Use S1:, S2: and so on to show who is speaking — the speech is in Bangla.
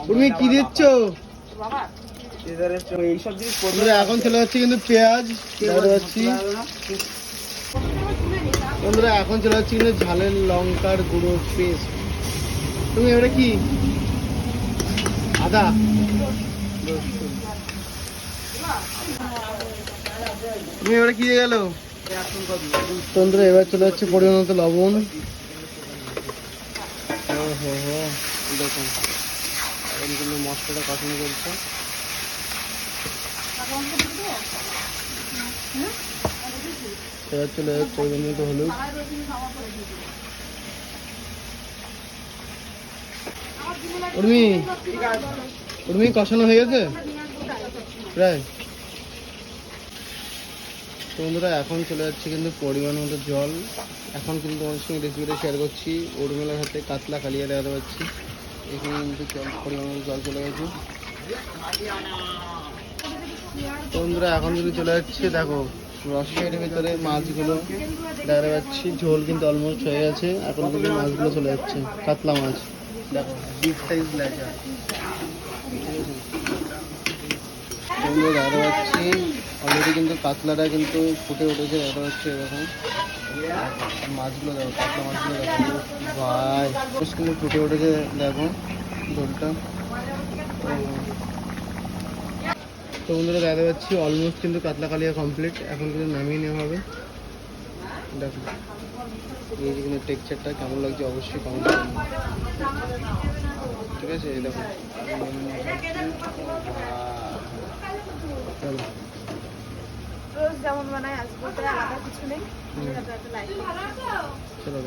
S1: তুমি কি দিচ্ছ? এখন চলে যাচ্ছে কিন্তু পেঁয়াজ বন্ধুরা, এখন চলে যাচ্ছে কিন্তু ঝালের লঙ্কার গুঁড়ো পেস্ট। তুমি এবারে কি আদা তুমি এবারে কি দিয়ে গেল বন্ধুরা? এবার চলে যাচ্ছে পরিমাণ মতো লবণ। দেখুন এখন কিন্তু মশলাটা কষানো চলছে। এবার চলে যাচ্ছে পরিমাণ মতো হলুদ। উর্মি কষানো হয়ে গেছে প্রায়। তো বন্ধুরা এখন চলে যাচ্ছে কিন্তু পরিমাণ মতো জল। এখন কিন্তু তোমার সঙ্গে রেসিপিটা শেয়ার করছি। উর্মিলার হাতে কাতলা কালিয়া দেখাতে পাচ্ছি। এখানে কিন্তু পরিমাণ মতো জল চলে গেছে। তো বন্ধুরা এখন কিন্তু চলে যাচ্ছে, দেখো রসের ভিতরে মাছগুলো দেখা যাচ্ছে। ঝোল কিন্তু অলমোস্ট হয়ে গেছে। এখন কিন্তু মাছগুলো চলে যাচ্ছে, কাতলা মাছ। দেখো বিগ সাইজ লেজা দেখা যাচ্ছে। অলরেডি কিন্তু কাতলাটা কিন্তু ফুটে উঠেছে দেখা যাচ্ছে। এরকম মাছগুলো দেখো, কাতলা মাছগুলো দেখো ভাই কিন্তু ফুটে উঠেছে। দেখো ঝোলটা। তো বন্ধুরা দেখা যাচ্ছি অলমোস্ট কিন্তু কাতলা কালিয়া কমপ্লিট। এখন কিন্তু নামিয়ে নেওয়া হবে। দেখো এই যে কিন্তু টেক্সচারটা কেমন লাগছে অবশ্যই কমেন্ট করবেন, ঠিক আছে? এই দেখো
S2: রোজ যেমন বানায় আজকে আলাদা কিছু নেই।
S1: চলো।